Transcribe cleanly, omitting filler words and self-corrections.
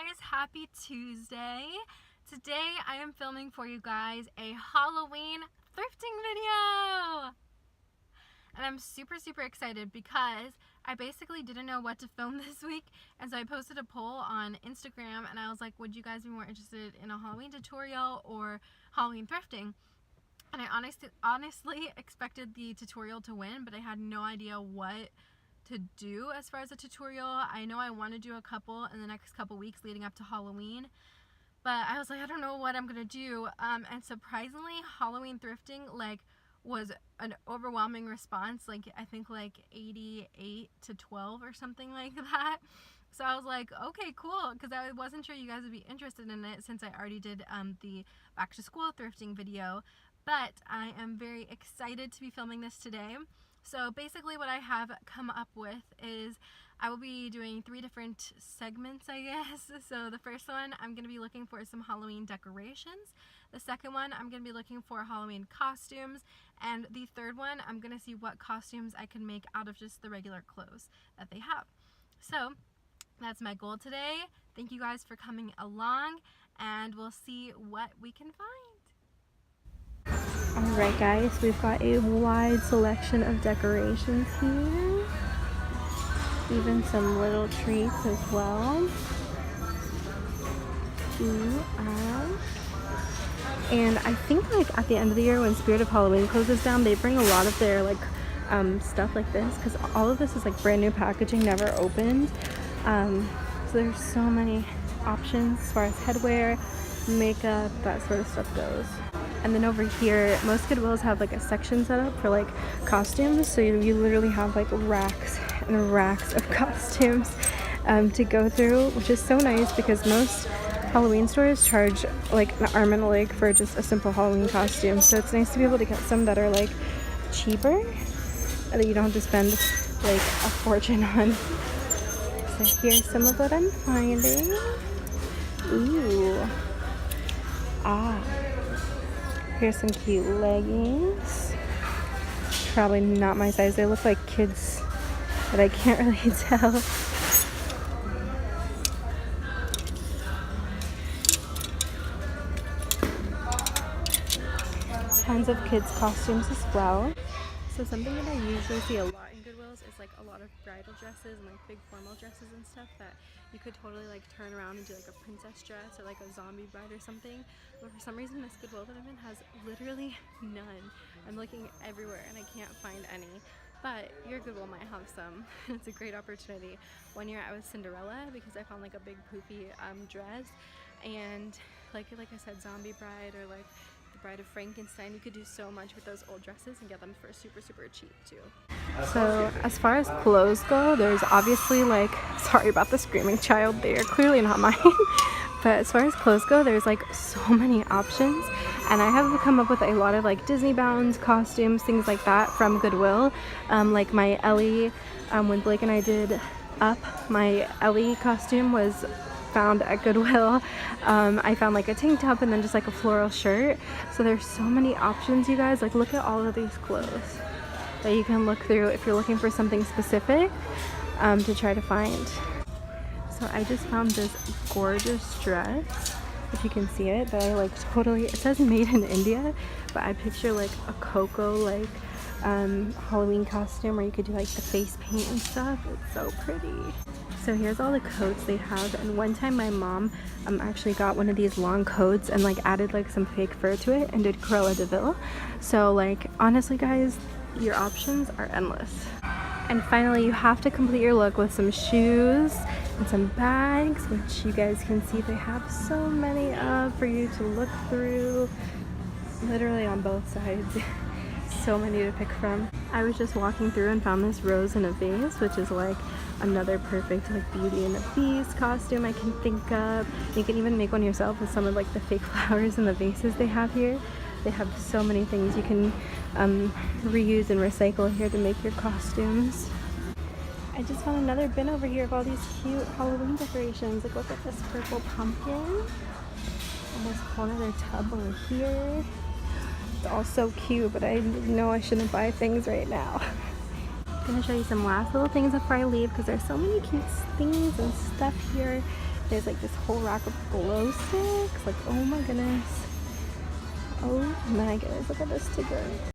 guys, happy Tuesday. Today I am filming for you guys a Halloween thrifting video. And I'm super excited because I basically didn't know what to film this week, and so I posted a poll on Instagram and I was like, would you guys be more interested in a Halloween tutorial or Halloween thrifting? And I honestly expected the tutorial to win, but I had no idea what to do as far as a tutorial. I know I want to do a couple in the next couple weeks leading up to Halloween, but I was like, I don't know what I'm gonna do. And surprisingly, Halloween thrifting was an overwhelming response. I think 88 to 12 or something like that. So I was like, okay, cool, because I wasn't sure you guys would be interested in it since I already did the back to school thrifting video. But I am very excited to be filming this today. So basically what I have come up with is I will be doing 3 different segments, I guess. So the first one, I'm going to be looking for some Halloween decorations. The second one, I'm going to be looking for Halloween costumes. And the third one, I'm going to see what costumes I can make out of just the regular clothes that they have. So that's my goal today. Thank you guys for coming along, and we'll see what we can find. Alright guys, we've got a wide selection of decorations here. Even some little treats as well. And I think at the end of the year when Spirit of Halloween closes down, they bring a lot of their stuff like this, because all of this is brand new packaging, never opened. So there's so many options as far as headwear, makeup, that sort of stuff goes. And then over here, most Goodwills have a section set up for costumes, so you literally have racks and racks of costumes to go through, which is so nice because most Halloween stores charge an arm and a leg for just a simple Halloween costume. So it's nice to be able to get some that are cheaper, that you don't have to spend a fortune on. So here's some of what I'm finding. Ooh. Here's some cute leggings. Probably not my size. They look like kids, but I can't really tell. Tons of kids' costumes as well. So something that I usually see a lot in Goodwills is a lot of bridal dresses and big formal dresses and stuff that you could totally turn around and do a princess dress or a zombie bride or something. But for some reason this Goodwill that I'm in has literally none. I'm looking everywhere and I can't find any. But your Goodwill might have some. It's a great opportunity. One year I was Cinderella because I found a big poofy dress, and like I said, zombie bride or the Bride of Frankenstein. You could do so much with those old dresses and get them for super cheap too. So as far as clothes go, there's obviously sorry about the screaming child, they are clearly not mine. But as far as clothes go, there's so many options, and I have come up with a lot of Disney bound costumes, things like that from Goodwill. My Ellie, when Blake and I did Up, my Ellie costume was found at Goodwill. I found a tank top and then just a floral shirt. So there's so many options, you guys. Look at all of these clothes that you can look through if you're looking for something specific to try to find. So I just found this gorgeous dress, if you can see it, that I totally, it says made in India, but I picture a Coco Halloween costume where you could do the face paint and stuff. It's so pretty. So here's all the coats they have, and one time my mom actually got one of these long coats and added some fake fur to it and did Cruella de Vil. So honestly guys, your options are endless. And finally, you have to complete your look with some shoes and some bags, which you guys can see they have so many of for you to look through, literally on both sides. So many to pick from. I was just walking through and found this rose in a vase, which is another perfect Beauty and the Beast costume I can think of. You can even make one yourself with some of the fake flowers in the vases they have here. They have so many things you can reuse and recycle here to make your costumes. I just found another bin over here of all these cute Halloween decorations. Look at this purple pumpkin. And there's a whole other tub over here. It's all so cute, but I know I shouldn't buy things right now. I'm going to show you some last little things before I leave, because there's so many cute things and stuff here There's like this whole rack of glow sticks. Like, oh my goodness. Oh my goodness, look at this sticker.